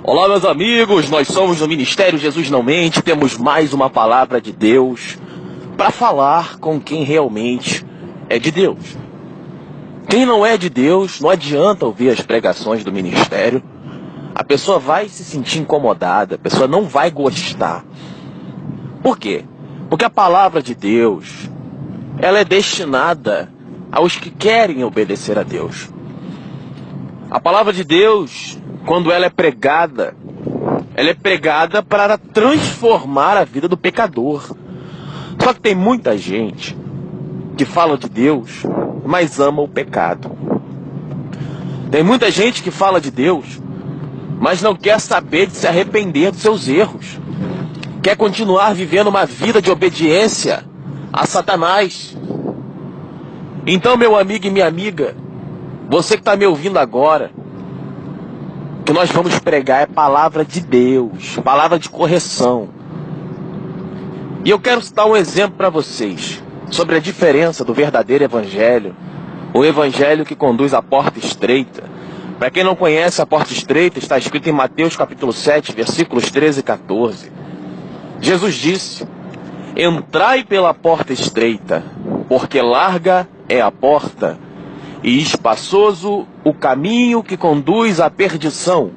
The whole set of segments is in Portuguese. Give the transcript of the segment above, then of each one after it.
Olá, meus amigos, nós somos do Ministério Jesus Não Mente, temos mais uma palavra de Deus para falar com quem realmente é de Deus. Quem não é de Deus, não adianta ouvir as pregações do ministério, a pessoa vai se sentir incomodada, a pessoa não vai gostar. Por quê? Porque a palavra de Deus, ela é destinada aos que querem obedecer a Deus. A palavra de Deus, quando ela é pregada para transformar a vida do pecador. Só que tem muita gente que fala de Deus, mas ama o pecado. Tem muita gente que fala de Deus, mas não quer saber de se arrepender dos seus erros. Quer continuar vivendo uma vida de obediência a Satanás. Então, meu amigo e minha amiga, você que está me ouvindo agora, o que nós vamos pregar é palavra de Deus, palavra de correção. E eu quero citar um exemplo para vocês sobre a diferença do verdadeiro evangelho, o evangelho que conduz à porta estreita. Para quem não conhece, a porta estreita está escrita em Mateus capítulo 7, versículos 13 e 14. Jesus disse: entrai pela porta estreita, porque larga é a porta, e espaçoso o caminho que conduz à perdição,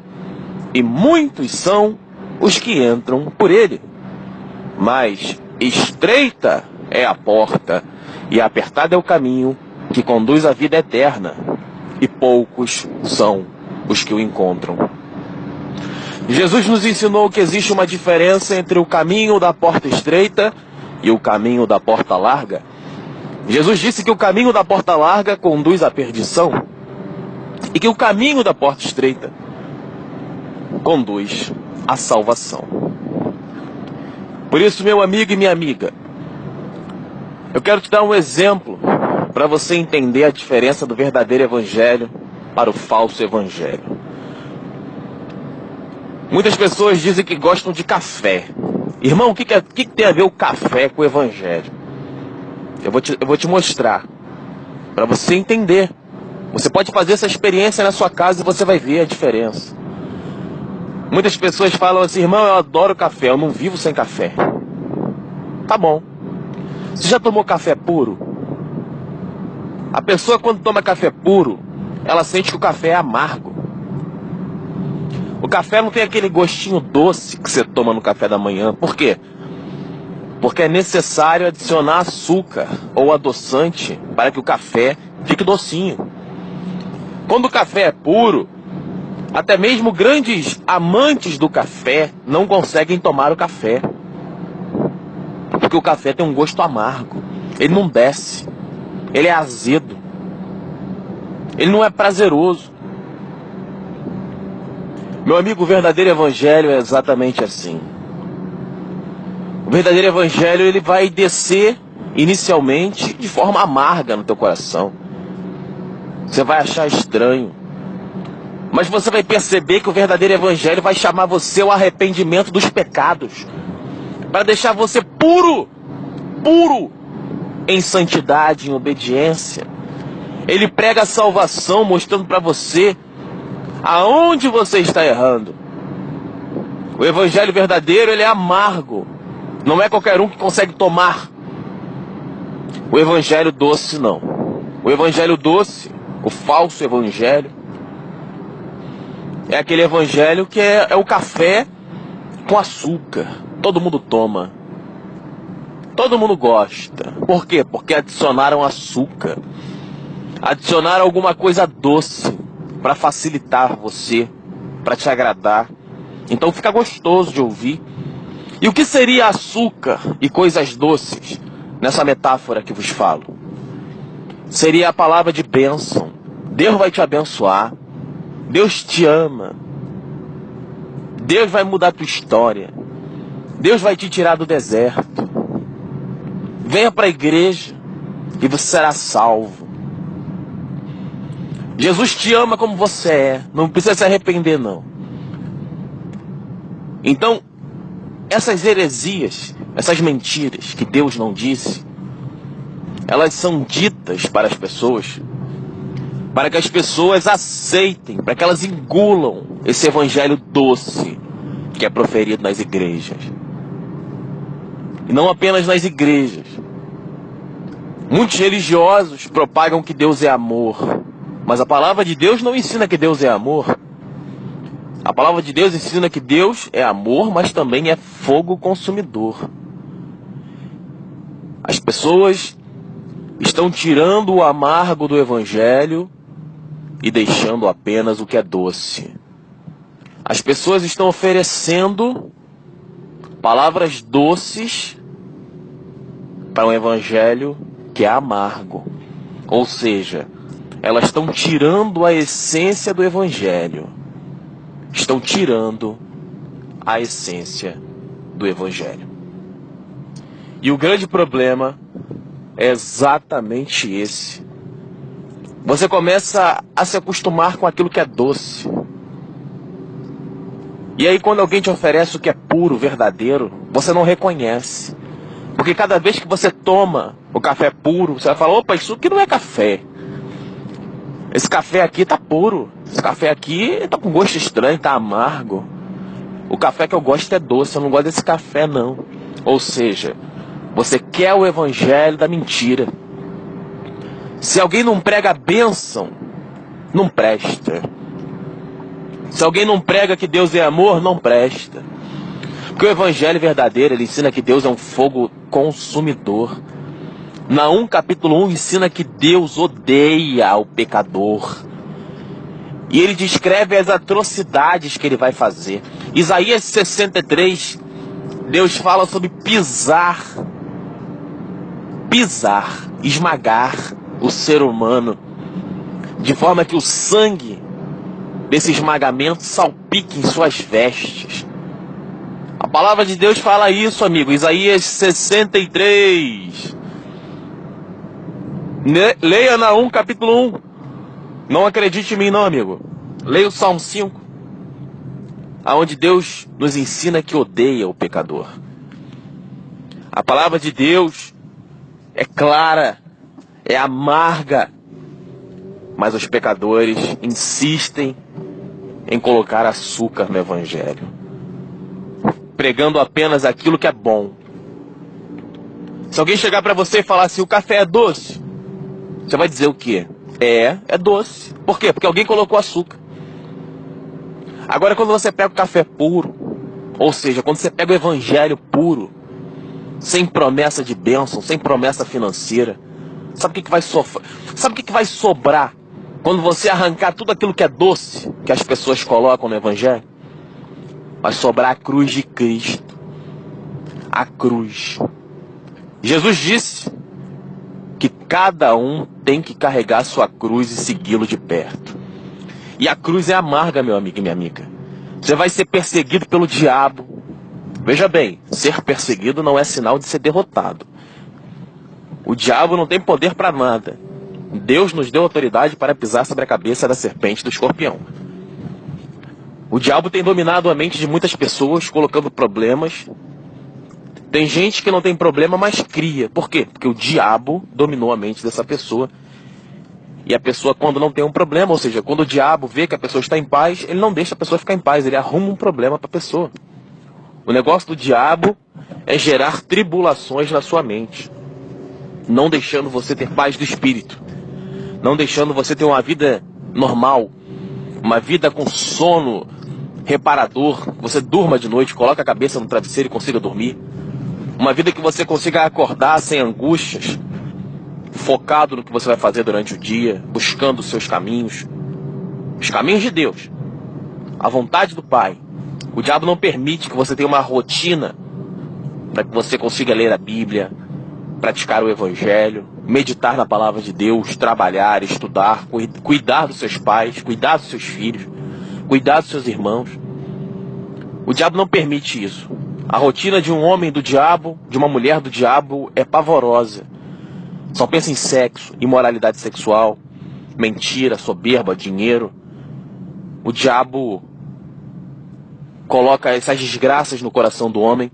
e muitos são os que entram por ele. Mas estreita é a porta, e apertado é o caminho que conduz à vida eterna, e poucos são os que o encontram. Jesus nos ensinou que existe uma diferença entre o caminho da porta estreita e o caminho da porta larga. Jesus disse que o caminho da porta larga conduz à perdição e que o caminho da porta estreita conduz à salvação. Por isso, meu amigo e minha amiga, eu quero te dar um exemplo para você entender a diferença do verdadeiro evangelho para o falso evangelho. Muitas pessoas dizem que gostam de café. Irmão, o que tem a ver o café com o evangelho? Eu vou te mostrar, para você entender. Você pode fazer essa experiência na sua casa e você vai ver a diferença. Muitas pessoas falam assim: irmão, eu adoro café, eu não vivo sem café. Tá bom. Você já tomou café puro? A pessoa, quando toma café puro, ela sente que o café é amargo. O café não tem aquele gostinho doce que você toma no café da manhã. Por quê? Porque é necessário adicionar açúcar ou adoçante para que o café fique docinho. Quando o café é puro, até mesmo grandes amantes do café não conseguem tomar o café. Porque o café tem um gosto amargo. Ele não desce. Ele é azedo. Ele não é prazeroso. Meu amigo, o verdadeiro evangelho é exatamente assim. O verdadeiro evangelho, ele vai descer inicialmente de forma amarga no teu coração. Você vai achar estranho. Mas você vai perceber que o verdadeiro evangelho vai chamar você ao arrependimento dos pecados, para deixar você puro em santidade, em obediência. Ele prega a salvação, mostrando para você aonde você está errando. O evangelho verdadeiro, ele é amargo. Não é qualquer um que consegue tomar. O evangelho doce, não. O evangelho doce, o falso evangelho, é aquele evangelho que é o café com açúcar. Todo mundo toma. Todo mundo gosta. Por quê? Porque adicionaram açúcar. Adicionaram alguma coisa doce para facilitar você, para te agradar. Então fica gostoso de ouvir. E o que seria açúcar e coisas doces nessa metáfora que vos falo? Seria a palavra de bênção. Deus vai te abençoar. Deus te ama. Deus vai mudar a tua história. Deus vai te tirar do deserto. Venha para a igreja e você será salvo. Jesus te ama como você é. Não precisa se arrepender, não. Então, essas heresias, essas mentiras que Deus não disse, elas são ditas para as pessoas para que as pessoas aceitem, para que elas engulam esse evangelho doce que é proferido nas igrejas. E não apenas nas igrejas. Muitos religiosos propagam que Deus é amor, mas a palavra de Deus não ensina que Deus é amor. A palavra de Deus ensina que Deus é amor, mas também é fogo consumidor. As pessoas estão tirando o amargo do evangelho e deixando apenas o que é doce. As pessoas estão oferecendo palavras doces para um evangelho que é amargo. Ou seja, elas estão tirando a essência do evangelho. Estão tirando a essência do evangelho. E o grande problema é exatamente esse. Você começa a se acostumar com aquilo que é doce. E aí quando alguém te oferece o que é puro, verdadeiro, você não reconhece. Porque cada vez que você toma o café puro, você vai falar, opa, isso aqui não é café. Esse café aqui tá puro. Esse café aqui tá com gosto estranho, tá amargo. O café que eu gosto é doce, eu não gosto desse café não. Ou seja, você quer o evangelho da mentira. Se alguém não prega a bênção, não presta. Se alguém não prega que Deus é amor, não presta. Porque o evangelho verdadeiro, ele ensina que Deus é um fogo consumidor. Naum capítulo 1 ensina que Deus odeia o pecador. E ele descreve as atrocidades que ele vai fazer. Isaías 63, Deus fala sobre pisar, esmagar o ser humano, de forma que o sangue desse esmagamento salpique em suas vestes. A palavra de Deus fala isso, amigo. Isaías 63. Leia Naum capítulo 1. Não acredite em mim não, amigo. Leia o Salmo 5. Aonde Deus nos ensina que odeia o pecador. A palavra de Deus é clara, é amarga, mas os pecadores insistem em colocar açúcar no evangelho, pregando apenas aquilo que é bom. Se alguém chegar para você e falar assim, o café é doce, você vai dizer o quê? É doce. Por quê? Porque alguém colocou açúcar. Agora quando você pega o café puro, ou seja, quando você pega o evangelho puro, sem promessa de bênção, sem promessa financeira, sabe o que vai sofrer? Sabe o que vai sobrar quando você arrancar tudo aquilo que é doce, que as pessoas colocam no evangelho? Vai sobrar a cruz de Cristo. A cruz. Jesus disse que cada um tem que carregar a sua cruz e segui-lo de perto. E a cruz é amarga, meu amigo e minha amiga. Você vai ser perseguido pelo diabo. Veja bem, ser perseguido não é sinal de ser derrotado. O diabo não tem poder para nada. Deus nos deu autoridade para pisar sobre a cabeça da serpente e do escorpião. O diabo tem dominado a mente de muitas pessoas, colocando problemas. Tem gente que não tem problema, mas cria. Por quê? Porque o diabo dominou a mente dessa pessoa. E a pessoa, quando não tem um problema, ou seja, quando o diabo vê que a pessoa está em paz, ele não deixa a pessoa ficar em paz, ele arruma um problema para a pessoa. O negócio do diabo é gerar tribulações na sua mente, não deixando você ter paz do espírito, não deixando você ter uma vida normal, uma vida com sono reparador, que você durma de noite, coloca a cabeça no travesseiro e consiga dormir. Uma vida que você consiga acordar sem angústias, focado no que você vai fazer durante o dia, buscando os seus caminhos, os caminhos de Deus, a vontade do Pai. O diabo não permite que você tenha uma rotina para que você consiga ler a Bíblia, praticar o Evangelho, meditar na palavra de Deus, trabalhar, estudar, cuidar dos seus pais, cuidar dos seus filhos, cuidar dos seus irmãos. O diabo não permite isso. A rotina de um homem do diabo, de uma mulher do diabo, é pavorosa. Só pensa em sexo, imoralidade sexual, mentira, soberba, dinheiro. O diabo coloca essas desgraças no coração do homem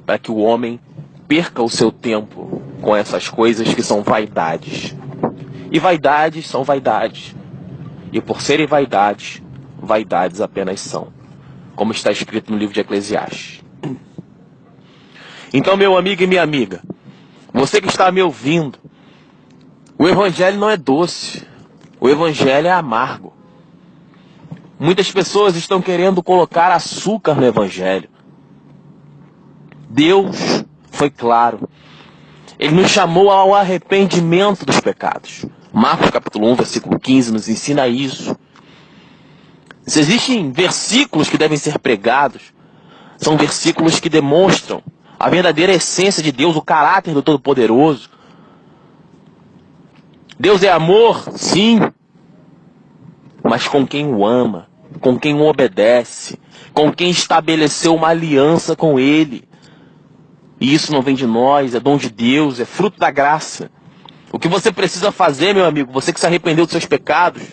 para que o homem perca o seu tempo com essas coisas que são vaidades. E vaidades são vaidades. E por serem vaidades, vaidades apenas são, como está escrito no livro de Eclesiastes. Então, meu amigo e minha amiga, você que está me ouvindo, o evangelho não é doce, o evangelho é amargo. Muitas pessoas estão querendo colocar açúcar no evangelho. Deus foi claro. Ele nos chamou ao arrependimento dos pecados. Marcos capítulo 1, versículo 15 nos ensina isso. Se existem versículos que devem ser pregados, são versículos que demonstram a verdadeira essência de Deus, o caráter do Todo-Poderoso. Deus é amor, sim, mas com quem o ama, com quem o obedece, com quem estabeleceu uma aliança com Ele. E isso não vem de nós, é dom de Deus, é fruto da graça. O que você precisa fazer, meu amigo, você que se arrependeu dos seus pecados,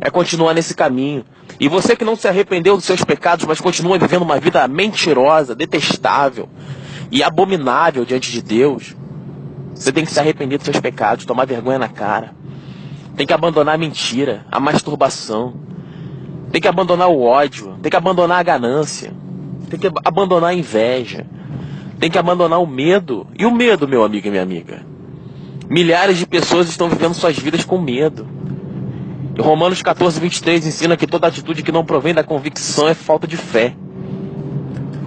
é continuar nesse caminho. E você que não se arrependeu dos seus pecados, mas continua vivendo uma vida mentirosa, detestável e abominável diante de Deus, você tem que se arrepender dos seus pecados, tomar vergonha na cara. Tem que abandonar a mentira, a masturbação. Tem que abandonar o ódio, tem que abandonar a ganância. Tem que abandonar a inveja. Tem que abandonar o medo. E o medo, meu amigo e minha amiga? Milhares de pessoas estão vivendo suas vidas com medo. E Romanos 14, 23 ensina que toda atitude que não provém da convicção é falta de fé.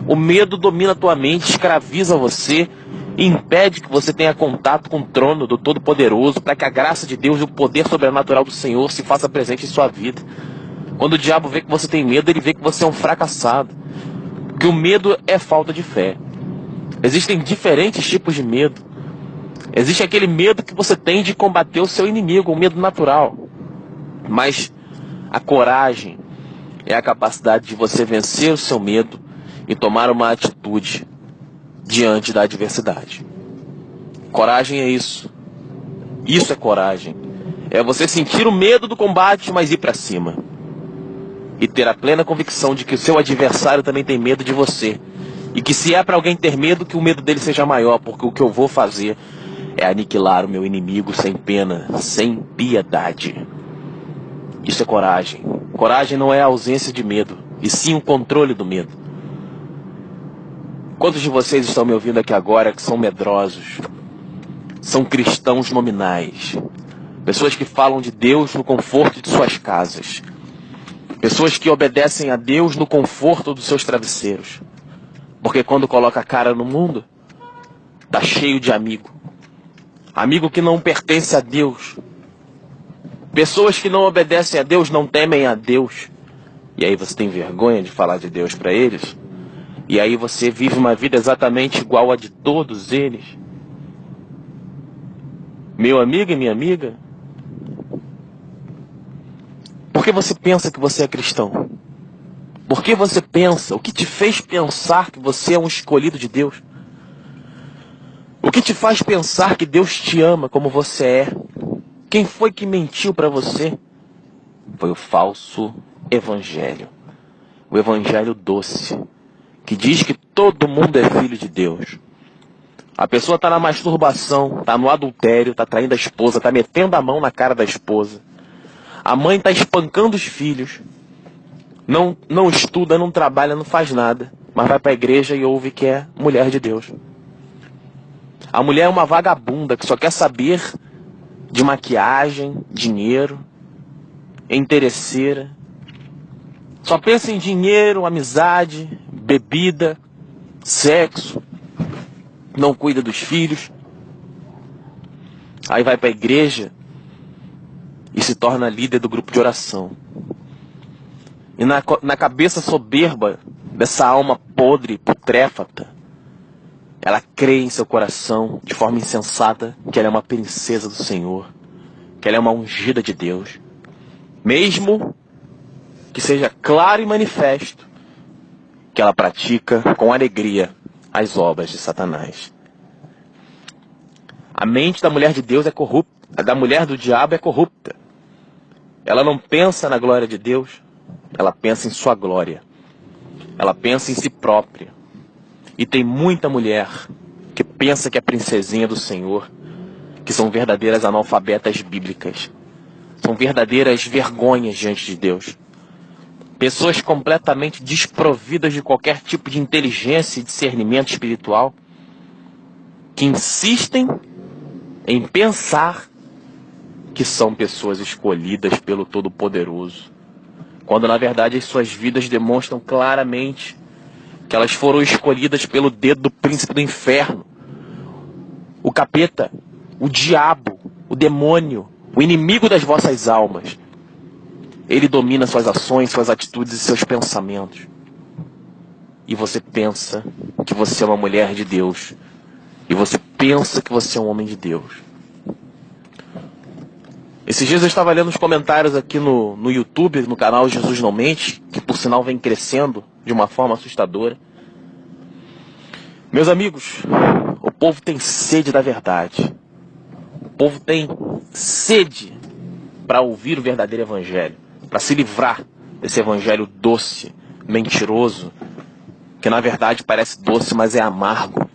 O medo domina a tua mente, escraviza você e impede que você tenha contato com o trono do Todo-Poderoso, para que a graça de Deus e o poder sobrenatural do Senhor se faça presente em sua vida. Quando o diabo vê que você tem medo, ele vê que você é um fracassado. Porque o medo é falta de fé. Existem diferentes tipos de medo. Existe aquele medo que você tem de combater o seu inimigo, o medo natural. Mas a coragem é a capacidade de você vencer o seu medo e tomar uma atitude diante da adversidade. Coragem é isso. Isso é coragem. É você sentir o medo do combate, mas ir para cima. E ter a plena convicção de que o seu adversário também tem medo de você. E que se é para alguém ter medo, que o medo dele seja maior, porque o que eu vou fazer é aniquilar o meu inimigo sem pena, sem piedade. Isso é coragem. Coragem não é a ausência de medo, e sim o controle do medo. Quantos de vocês estão me ouvindo aqui agora que são medrosos? São cristãos nominais. Pessoas que falam de Deus no conforto de suas casas. Pessoas que obedecem a Deus no conforto dos seus travesseiros. Porque quando coloca a cara no mundo, tá cheio de amigo. Amigo que não pertence a Deus. Pessoas que não obedecem a Deus, não temem a Deus. E aí você tem vergonha de falar de Deus para eles? E aí você vive uma vida exatamente igual a de todos eles? Meu amigo e minha amiga, por que você pensa que você é cristão? Por que você pensa? O que te fez pensar que você é um escolhido de Deus? O que te faz pensar que Deus te ama como você é? Quem foi que mentiu para você? Foi o falso evangelho. O evangelho doce, que diz que todo mundo é filho de Deus. A pessoa está na masturbação, está no adultério, está traindo a esposa, está metendo a mão na cara da esposa. A mãe está espancando os filhos. Não estuda, não trabalha, não faz nada. Mas vai para a igreja e ouve que é mulher de Deus. A mulher é uma vagabunda que só quer saber de maquiagem, dinheiro, é interesseira. Só pensa em dinheiro, amizade, bebida, sexo. Não cuida dos filhos. Aí vai para a igreja e se torna líder do grupo de oração. E na cabeça soberba dessa alma podre, putréfata, ela crê em seu coração, de forma insensata, que ela é uma princesa do Senhor, que ela é uma ungida de Deus. Mesmo que seja claro e manifesto que ela pratica com alegria as obras de Satanás. A mente da mulher de Deus é corrupta, a da mulher do diabo é corrupta. Ela não pensa na glória de Deus, ela pensa em sua glória. Ela pensa em si própria. E tem muita mulher que pensa que é princesinha do Senhor, que são verdadeiras analfabetas bíblicas. são verdadeiras vergonhas diante de Deus. Pessoas completamente desprovidas de qualquer tipo de inteligência e discernimento espiritual, que insistem em pensar que são pessoas escolhidas pelo Todo-Poderoso, quando na verdade as suas vidas demonstram claramente que elas foram escolhidas pelo dedo do príncipe do inferno, o capeta, o diabo, o demônio, o inimigo das vossas almas. Ele domina suas ações, suas atitudes e seus pensamentos. E você pensa que você é uma mulher de Deus. E você pensa que você é um homem de Deus. Esses dias eu estava lendo os comentários aqui no YouTube, no canal Jesus Não Mente, que por sinal vem crescendo de uma forma assustadora. Meus amigos, o povo tem sede da verdade. O povo tem sede para ouvir o verdadeiro evangelho, para se livrar desse evangelho doce, mentiroso, que na verdade parece doce, mas é amargo.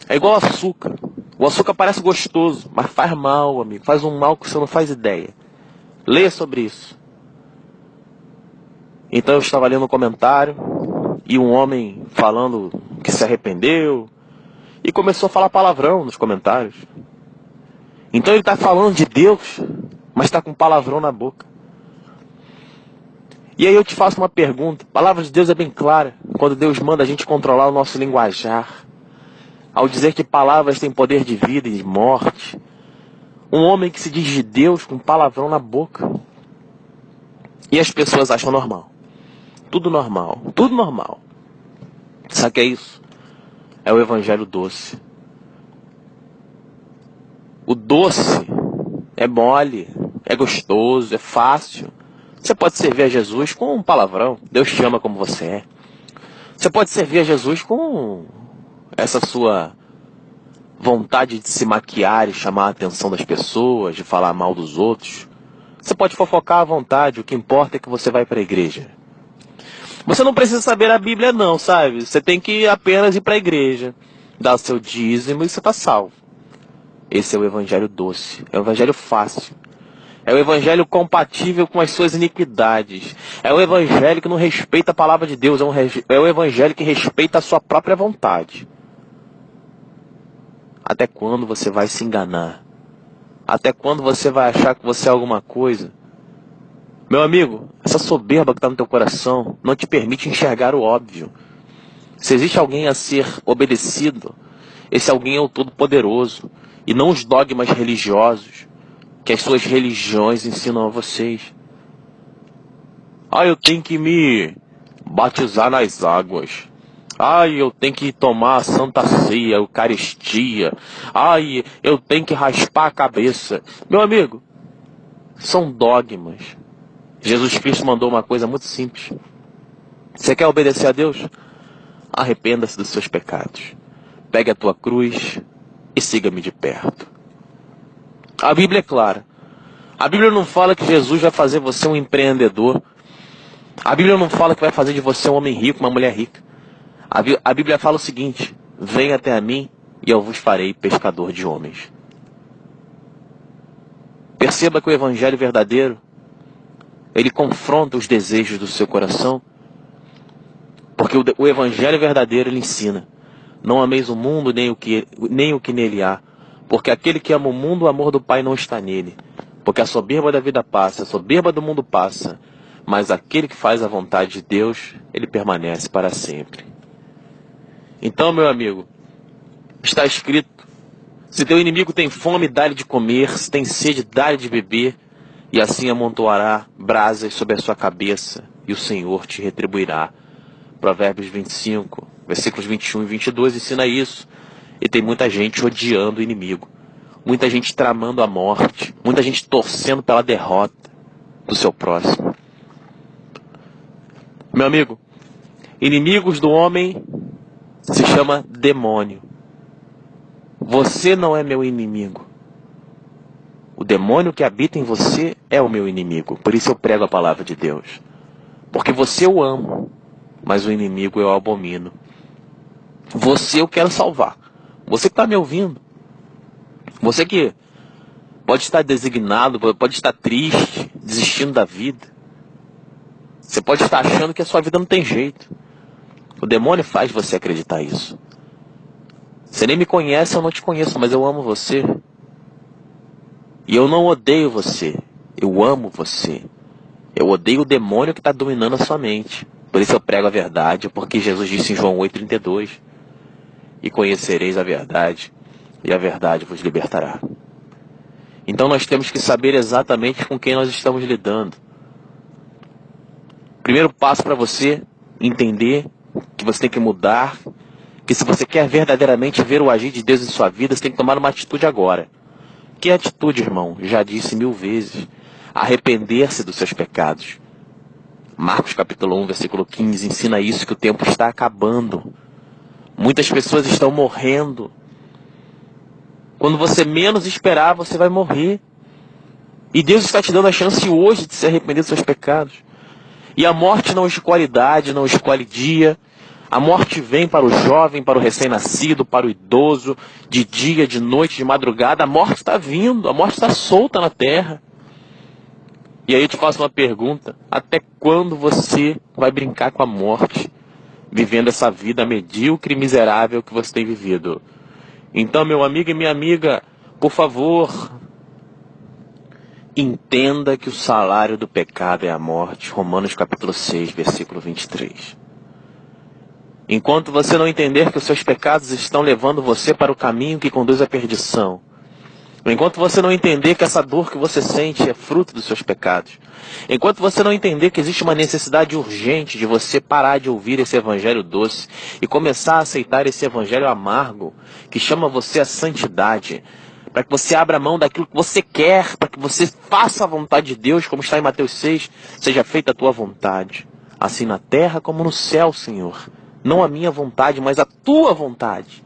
É igual açúcar. O açúcar parece gostoso, mas faz mal, amigo. Faz um mal que você não faz ideia. Leia sobre isso. Então eu estava lendo um comentário e um homem falando que se arrependeu e começou a falar palavrão nos comentários. Então ele está falando de Deus, mas está com palavrão na boca. E aí eu te faço uma pergunta. A palavra de Deus é bem clara. Quando Deus manda a gente controlar o nosso linguajar, ao dizer que palavras têm poder de vida e de morte. Um homem que se diz de Deus com palavrão na boca. E as pessoas acham normal. Tudo normal. Tudo normal. Sabe o que é isso? É o evangelho doce. O doce é mole, é gostoso, é fácil. Você pode servir a Jesus com um palavrão. Deus te ama como você é. Você pode servir a Jesus com essa sua vontade de se maquiar e chamar a atenção das pessoas, de falar mal dos outros. Você pode fofocar à vontade, o que importa é que você vai para a igreja. Você não precisa saber a Bíblia não, sabe? Você tem que apenas ir para a igreja, dar o seu dízimo e você está salvo. Esse é o evangelho doce, é o evangelho fácil. É o evangelho compatível com as suas iniquidades. É o evangelho que não respeita a palavra de Deus, é o evangelho que respeita a sua própria vontade. Até quando você vai se enganar? Até quando você vai achar que você é alguma coisa? Meu amigo, essa soberba que está no teu coração não te permite enxergar o óbvio. Se existe alguém a ser obedecido, esse alguém é o Todo-Poderoso, e não os dogmas religiosos que as suas religiões ensinam a vocês. Eu tenho que me batizar nas águas. Eu tenho que tomar a Santa Ceia, a Eucaristia. Eu tenho que raspar a cabeça. Meu amigo, são dogmas. Jesus Cristo mandou uma coisa muito simples. Você quer obedecer a Deus? Arrependa-se dos seus pecados. Pegue a tua cruz e siga-me de perto. A Bíblia é clara. A Bíblia não fala que Jesus vai fazer você um empreendedor. A Bíblia não fala que vai fazer de você um homem rico, uma mulher rica. A Bíblia fala o seguinte: venha até a mim e eu vos farei pescador de homens. Perceba que o evangelho verdadeiro, ele confronta os desejos do seu coração, porque o evangelho verdadeiro ele ensina: não ameis o mundo nem o que nele há, porque aquele que ama o mundo, o amor do Pai não está nele. Porque a soberba da vida passa, a soberba do mundo passa, mas aquele que faz a vontade de Deus, ele permanece para sempre. Então, meu amigo, está escrito: se teu inimigo tem fome, dá-lhe de comer, se tem sede, dá-lhe de beber, e assim amontoará brasas sobre a sua cabeça, e o Senhor te retribuirá. Provérbios 25, versículos 21 e 22 ensina isso. E tem muita gente odiando o inimigo, muita gente tramando a morte, muita gente torcendo pela derrota do seu próximo. Meu amigo, inimigos do homem se chama demônio. Você não é meu inimigo. O demônio que habita em você é o meu inimigo. Por isso eu prego a palavra de Deus. Porque você eu amo, mas o inimigo eu abomino. Você eu quero salvar. Você que está me ouvindo. Você que pode estar designado, pode estar triste, desistindo da vida. Você pode estar achando que a sua vida não tem jeito. O demônio faz você acreditar isso. Você nem me conhece, eu não te conheço, mas eu amo você. E eu não odeio você. Eu amo você. Eu odeio o demônio que está dominando a sua mente. Por isso eu prego a verdade, porque Jesus disse em João 8,32: e conhecereis a verdade, e a verdade vos libertará. Então nós temos que saber exatamente com quem nós estamos lidando. Primeiro passo para você entender que você tem que mudar, que se você quer verdadeiramente ver o agir de Deus em sua vida, você tem que tomar uma atitude agora. Que atitude, irmão? Já disse 1000 vezes. Arrepender-se dos seus pecados. Marcos capítulo 1, versículo 15, ensina isso, que o tempo está acabando. Muitas pessoas estão morrendo. Quando você menos esperar, você vai morrer. E Deus está te dando a chance hoje de se arrepender dos seus pecados. E a morte não escolhe idade, não escolhe dia. A morte vem para o jovem, para o recém-nascido, para o idoso, de dia, de noite, de madrugada. A morte está vindo, a morte está solta na terra. E aí eu te faço uma pergunta: até quando você vai brincar com a morte, vivendo essa vida medíocre e miserável que você tem vivido? Então, meu amigo e minha amiga, por favor, entenda que o salário do pecado é a morte. Romanos capítulo 6, versículo 23. Enquanto você não entender que os seus pecados estão levando você para o caminho que conduz à perdição, enquanto você não entender que essa dor que você sente é fruto dos seus pecados, enquanto você não entender que existe uma necessidade urgente de você parar de ouvir esse evangelho doce e começar a aceitar esse evangelho amargo, que chama você à santidade, para que você abra mão daquilo que você quer, para que você faça a vontade de Deus, como está em Mateus 6, seja feita a tua vontade, assim na terra como no céu, Senhor. Não a minha vontade, mas a tua vontade.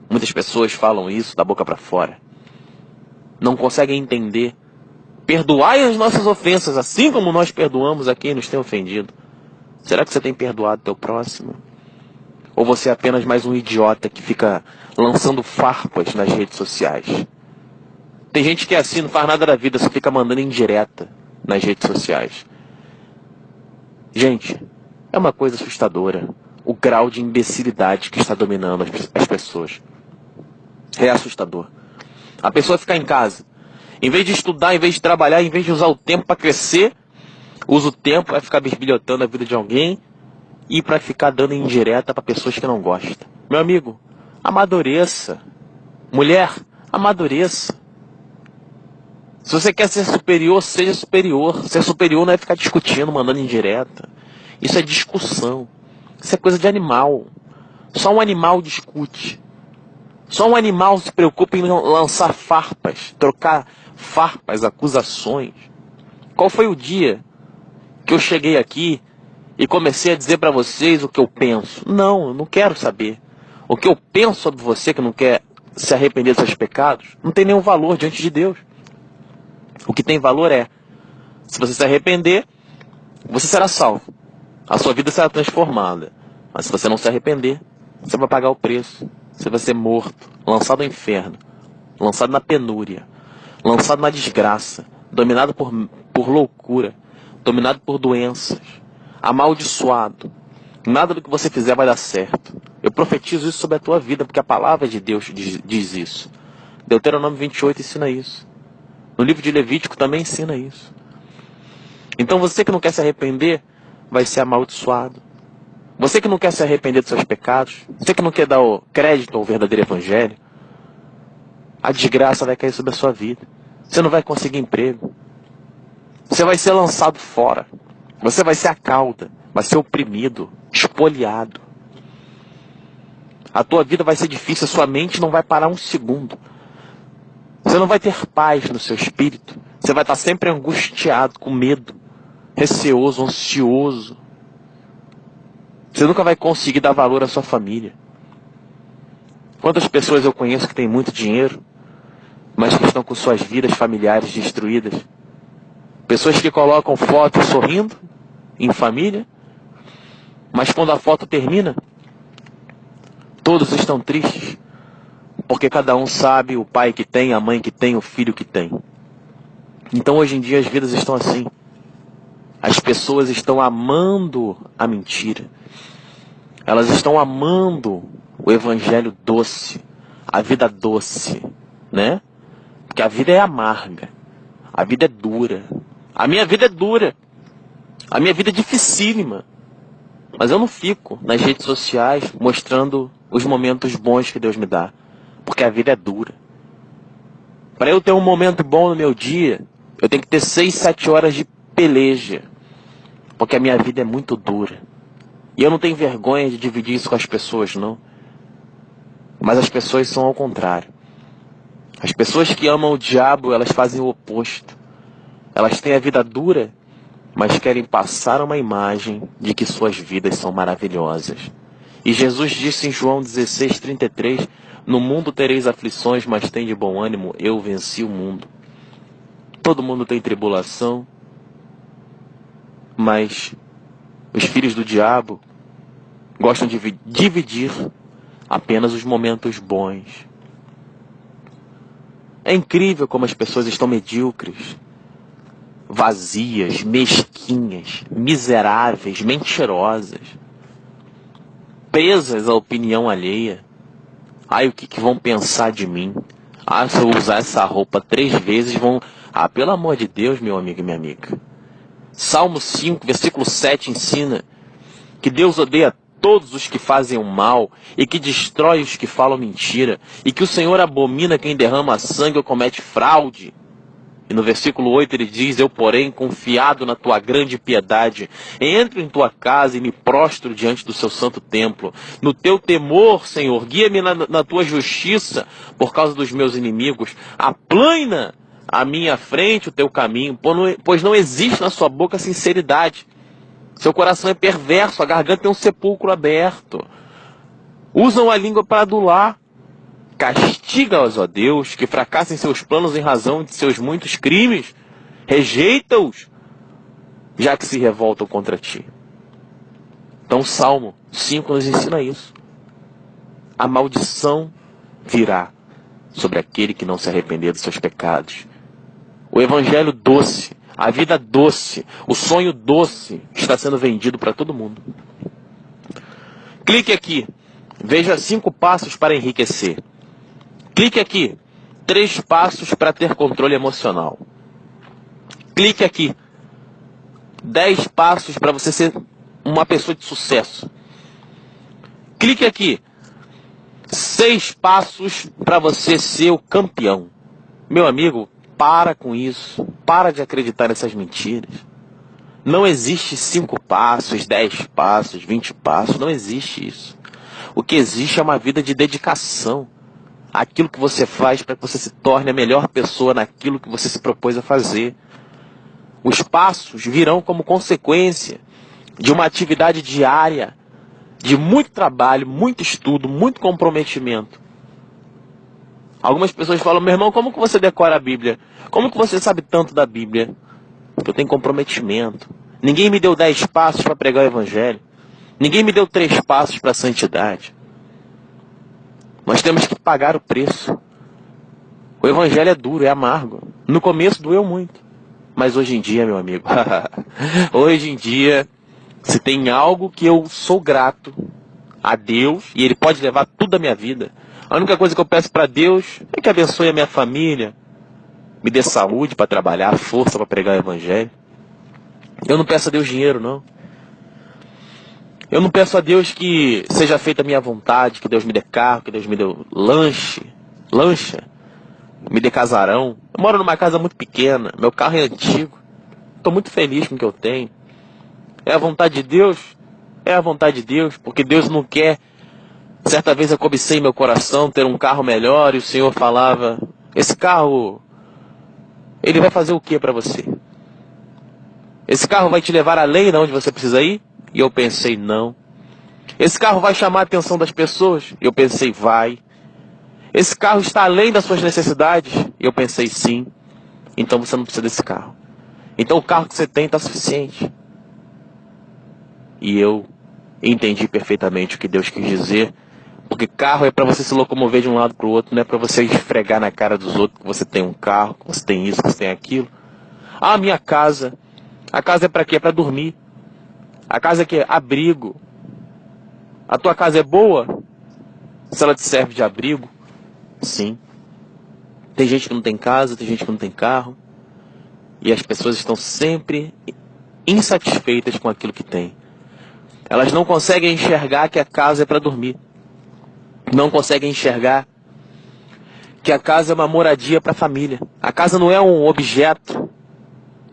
Muitas pessoas falam isso da boca para fora. Não conseguem entender. Perdoai as nossas ofensas, assim como nós perdoamos a quem nos tem ofendido. Será que você tem perdoado teu próximo? Ou você é apenas mais um idiota que fica lançando farpas nas redes sociais? Tem gente que é assim, não faz nada da vida, só fica mandando indireta nas redes sociais. Gente, é uma coisa assustadora o grau de imbecilidade que está dominando as pessoas. É assustador. A pessoa ficar em casa, em vez de estudar, em vez de trabalhar, em vez de usar o tempo para crescer, usa o tempo para ficar bisbilhotando a vida de alguém e para ficar dando indireta para pessoas que não gostam. Meu amigo, amadureça. Mulher, amadureça. Se você quer ser superior, seja superior. Ser superior não é ficar discutindo, mandando indireta. Isso é discussão. Isso é coisa de animal. Só um animal discute. Só um animal se preocupa em lançar farpas, trocar farpas, acusações. Qual foi o dia que eu cheguei aqui e comecei a dizer para vocês o que eu penso? Não, eu não quero saber. O que eu penso sobre você que não quer se arrepender dos seus pecados não tem nenhum valor diante de Deus. O que tem valor é, se você se arrepender, você será salvo. A sua vida será transformada. Mas se você não se arrepender, você vai pagar o preço. Você vai ser morto, lançado ao inferno, lançado na penúria, lançado na desgraça, dominado por loucura, dominado por doenças, amaldiçoado. Nada do que você fizer vai dar certo. Eu profetizo isso sobre a tua vida, porque a palavra de Deus diz isso. Deuteronômio 28 ensina isso. No livro de Levítico também ensina isso. Então você que não quer se arrepender, vai ser amaldiçoado. Você que não quer se arrepender dos seus pecados, você que não quer dar o crédito ao verdadeiro evangelho, a desgraça vai cair sobre a sua vida. Você não vai conseguir emprego. Você vai ser lançado fora. Você vai ser a cauda, vai ser oprimido, espoliado. A tua vida vai ser difícil, a sua mente não vai parar um segundo. Você não vai ter paz no seu espírito. Você vai estar sempre angustiado, com medo, receoso, ansioso. Você nunca vai conseguir dar valor à sua família. Quantas pessoas eu conheço que têm muito dinheiro, mas que estão com suas vidas familiares destruídas? Pessoas que colocam fotos sorrindo em família, mas quando a foto termina, todos estão tristes, porque cada um sabe o pai que tem, a mãe que tem, o filho que tem. Então hoje em dia as vidas estão assim. As pessoas estão amando a mentira. Elas estão amando o evangelho doce, a vida doce, né? Porque a vida é amarga, a vida é dura. A minha vida é dura, a minha vida é dificílima. Mas eu não fico nas redes sociais mostrando os momentos bons que Deus me dá, porque a vida é dura. Para eu ter um momento bom no meu dia, eu tenho que ter 6, 7 horas de peleja, porque a minha vida é muito dura. E eu não tenho vergonha de dividir isso com as pessoas, não. Mas as pessoas são ao contrário. As pessoas que amam o diabo, elas fazem o oposto. Elas têm a vida dura, mas querem passar uma imagem de que suas vidas são maravilhosas. E Jesus disse em João 16:33, no mundo tereis aflições, mas tem de bom ânimo, eu venci o mundo. Todo mundo tem tribulação, mas os filhos do diabo gostam de dividir apenas os momentos bons. É incrível como as pessoas estão medíocres, vazias, mesquinhas, miseráveis, mentirosas, presas à opinião alheia. Ai, o que vão pensar de mim? Ah, se eu usar essa roupa 3 vezes, vão... Ah, pelo amor de Deus, meu amigo e minha amiga. Salmo 5, versículo 7 ensina que Deus odeia todos os que fazem o mal e que destrói os que falam mentira, e que o Senhor abomina quem derrama sangue ou comete fraude. E no versículo 8 ele diz, eu porém, confiado na tua grande piedade, entro em tua casa e me prostro diante do seu santo templo. No teu temor, Senhor, guia-me na tua justiça por causa dos meus inimigos. Aplana à minha frente o teu caminho, pois não existe na sua boca sinceridade. Seu coração é perverso, a garganta tem um sepulcro aberto. Usam a língua para adular. Castiga-os, ó Deus, que fracassem seus planos em razão de seus muitos crimes. Rejeita-os, já que se revoltam contra ti. Então o Salmo 5 nos ensina isso. A maldição virá sobre aquele que não se arrepender dos seus pecados. O evangelho doce, a vida doce, o sonho doce está sendo vendido para todo mundo. Clique aqui, veja 5 passos para enriquecer. Clique aqui, 3 passos para ter controle emocional. Clique aqui, 10 passos para você ser uma pessoa de sucesso. Clique aqui, 6 passos para você ser o campeão. Meu amigo, para com isso. Para de acreditar nessas mentiras. Não existe 5 passos, 10 passos, 20 passos. Não existe isso. O que existe é uma vida de dedicação. Aquilo que você faz para que você se torne a melhor pessoa naquilo que você se propôs a fazer. Os passos virão como consequência de uma atividade diária, de muito trabalho, muito estudo, muito comprometimento. Algumas pessoas falam, meu irmão, como que você decora a Bíblia? Como que você sabe tanto da Bíblia? Porque eu tenho comprometimento. Ninguém me deu 10 passos para pregar o Evangelho. Ninguém me deu 3 passos para a santidade. Nós temos que pagar o preço. O Evangelho é duro, é amargo. No começo doeu muito. Mas hoje em dia, meu amigo, hoje em dia, se tem algo que eu sou grato a Deus, e Ele pode levar tudo da minha vida, a única coisa que eu peço para Deus é que abençoe a minha família, me dê saúde para trabalhar, força para pregar o Evangelho. Eu não peço a Deus dinheiro, não. Eu não peço a Deus que seja feita a minha vontade, que Deus me dê carro, que Deus me dê lancha, me dê casarão. Eu moro numa casa muito pequena, meu carro é antigo. Estou muito feliz com o que eu tenho. É a vontade de Deus? É a vontade de Deus, porque Deus não quer. Certa vez eu cobicei em meu coração ter um carro melhor e o Senhor falava, esse carro, ele vai fazer o que para você? Esse carro vai te levar além de onde você precisa ir? E eu pensei, não. Esse carro vai chamar a atenção das pessoas? E eu pensei, vai. Esse carro está além das suas necessidades? E eu pensei, sim. Então você não precisa desse carro. Então o carro que você tem está suficiente. E eu entendi perfeitamente o que Deus quis dizer. Porque Porque carro é para você se locomover de um lado para o outro, não é para você esfregar na cara dos outros que você tem um carro, que você tem isso, que você tem aquilo. Ah, minha casa. A casa é para quê? É para dormir. A casa é que abrigo. A tua casa é boa? Se ela te serve de abrigo? Sim. Tem gente que não tem casa, tem gente que não tem carro. E as pessoas estão sempre insatisfeitas com aquilo que têm. Elas não conseguem enxergar que a casa é para dormir. Não conseguem enxergar que a casa é uma moradia para a família. A casa não é um objeto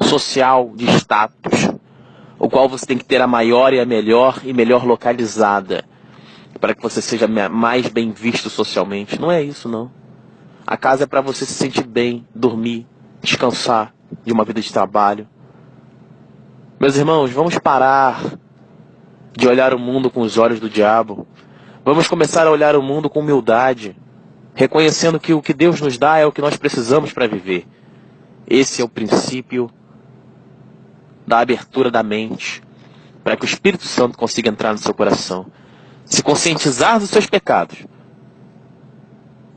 social de status, o qual você tem que ter a maior e a melhor localizada para que você seja mais bem visto socialmente. Não é isso, não. A casa é para você se sentir bem, dormir, descansar de uma vida de trabalho. Meus irmãos, vamos parar de olhar o mundo com os olhos do diabo. Vamos começar a olhar o mundo com humildade, reconhecendo que o que Deus nos dá é o que nós precisamos para viver. Esse é o princípio da abertura da mente, para que o Espírito Santo consiga entrar no seu coração, se conscientizar dos seus pecados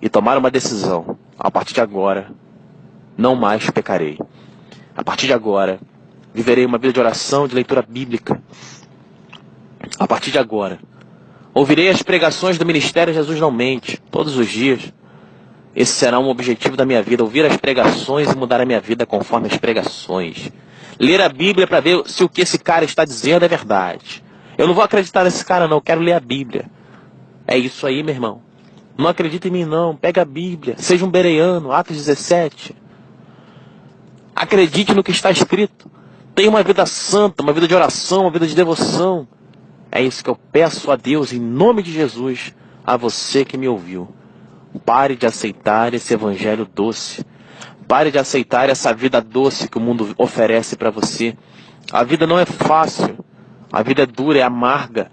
e tomar uma decisão. A partir de agora, não mais pecarei. A partir de agora, viverei uma vida de oração, de leitura bíblica. A partir de agora, ouvirei as pregações do Ministério Jesus Não Mente, todos os dias. Esse será um objetivo da minha vida, ouvir as pregações e mudar a minha vida conforme as pregações. Ler a Bíblia para ver se o que esse cara está dizendo é verdade. Eu não vou acreditar nesse cara não, eu quero ler a Bíblia. É isso aí, meu irmão. Não acredita em mim não, pega a Bíblia, seja um bereano, Atos 17. Acredite no que está escrito. Tenha uma vida santa, uma vida de oração, uma vida de devoção. É isso que eu peço a Deus, em nome de Jesus, a você que me ouviu. Pare de aceitar esse evangelho doce. Pare de aceitar essa vida doce que o mundo oferece para você. A vida não é fácil. A vida é dura, é amarga.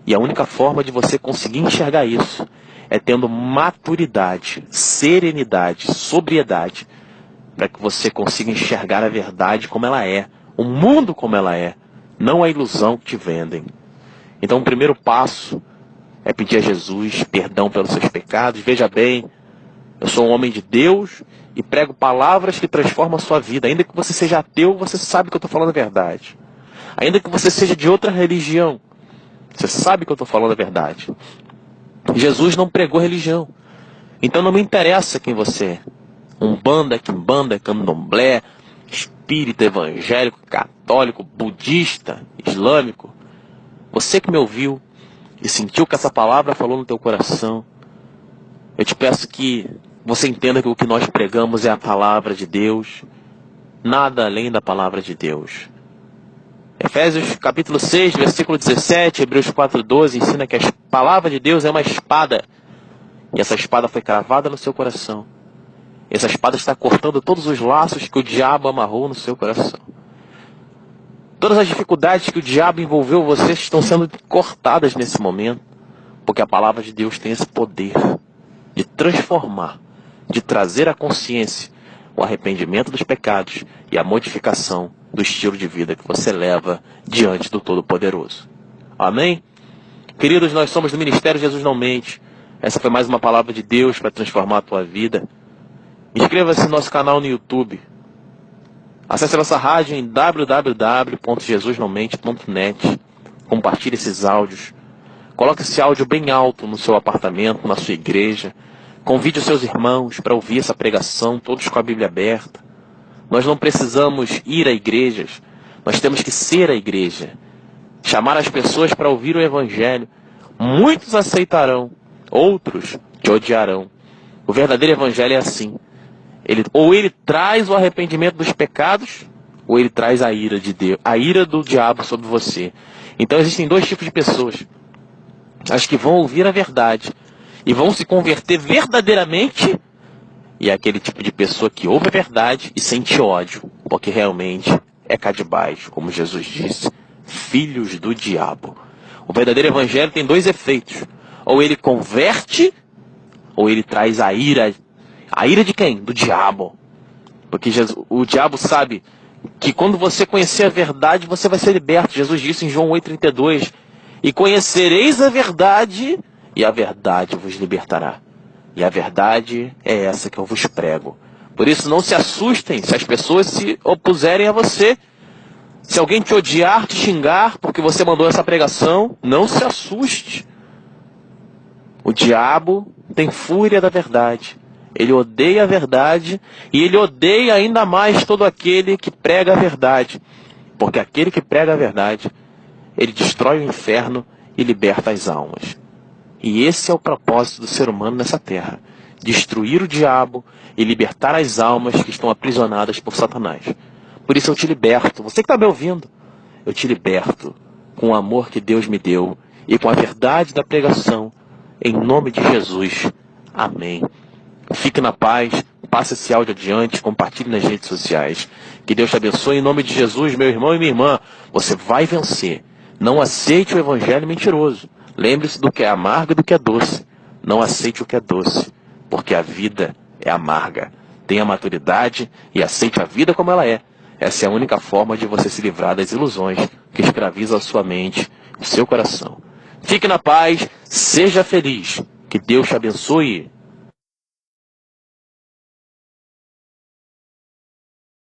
E a única forma de você conseguir enxergar isso é tendo maturidade, serenidade, sobriedade, para que você consiga enxergar a verdade como ela é, o mundo como ela é, não a ilusão que te vendem. Então o primeiro passo é pedir a Jesus perdão pelos seus pecados. Veja bem, eu sou um homem de Deus e prego palavras que transformam a sua vida. Ainda que você seja ateu, você sabe que eu estou falando a verdade. Ainda que você seja de outra religião, você sabe que eu estou falando a verdade. Jesus não pregou religião. Então não me interessa quem você é. Umbanda, quimbanda, candomblé, espírita, evangélico, católico, budista, islâmico. Você que me ouviu e sentiu que essa palavra falou no teu coração, eu te peço que você entenda que o que nós pregamos é a palavra de Deus, nada além da palavra de Deus. Efésios capítulo 6, versículo 17, Hebreus 4:12 ensina que a palavra de Deus é uma espada. E essa espada foi cravada no seu coração. Essa espada está cortando todos os laços que o diabo amarrou no seu coração. Todas as dificuldades que o diabo envolveu você estão sendo cortadas nesse momento. Porque a palavra de Deus tem esse poder de transformar, de trazer à consciência o arrependimento dos pecados e a modificação do estilo de vida que você leva diante do Todo-Poderoso. Amém? Queridos, nós somos do Ministério Jesus Não Mente. Essa foi mais uma palavra de Deus para transformar a tua vida. Inscreva-se no nosso canal no YouTube. Acesse a nossa rádio em www.jesusnãomente.net. Compartilhe esses áudios. Coloque esse áudio bem alto no seu apartamento, na sua igreja. Convide os seus irmãos para ouvir essa pregação, todos com a Bíblia aberta. Nós não precisamos ir a igrejas, nós temos que ser a igreja. Chamar as pessoas para ouvir o Evangelho. Muitos aceitarão, outros te odiarão. O verdadeiro Evangelho é assim. Ou ele traz o arrependimento dos pecados, ou ele traz a ira de Deus, a ira do diabo sobre você. Então existem dois tipos de pessoas. As que vão ouvir a verdade e vão se converter verdadeiramente, e é aquele tipo de pessoa que ouve a verdade e sente ódio, porque realmente é cá de baixo, como Jesus disse, filhos do diabo. O verdadeiro evangelho tem dois efeitos. Ou ele converte, ou ele traz a ira. A ira de quem? Do diabo. Porque o diabo sabe que quando você conhecer a verdade, você vai ser liberto. Jesus disse em João 8,32, e conhecereis a verdade, e a verdade vos libertará. E a verdade é essa que eu vos prego. Por isso não se assustem se as pessoas se opuserem a você. Se alguém te odiar, te xingar porque você mandou essa pregação, não se assuste. O diabo tem fúria da verdade. Ele odeia a verdade e ele odeia ainda mais todo aquele que prega a verdade. Porque aquele que prega a verdade, ele destrói o inferno e liberta as almas. E esse é o propósito do ser humano nessa terra. Destruir o diabo e libertar as almas que estão aprisionadas por Satanás. Por isso eu te liberto. Você que está me ouvindo, eu te liberto com o amor que Deus me deu e com a verdade da pregação. Em nome de Jesus. Amém. Fique na paz, passe esse áudio adiante, compartilhe nas redes sociais. Que Deus te abençoe em nome de Jesus, meu irmão e minha irmã. Você vai vencer. Não aceite o evangelho mentiroso. Lembre-se do que é amargo e do que é doce. Não aceite o que é doce, porque a vida é amarga. Tenha maturidade e aceite a vida como ela é. Essa é a única forma de você se livrar das ilusões que escravizam a sua mente e o seu coração. Fique na paz, seja feliz. Que Deus te abençoe.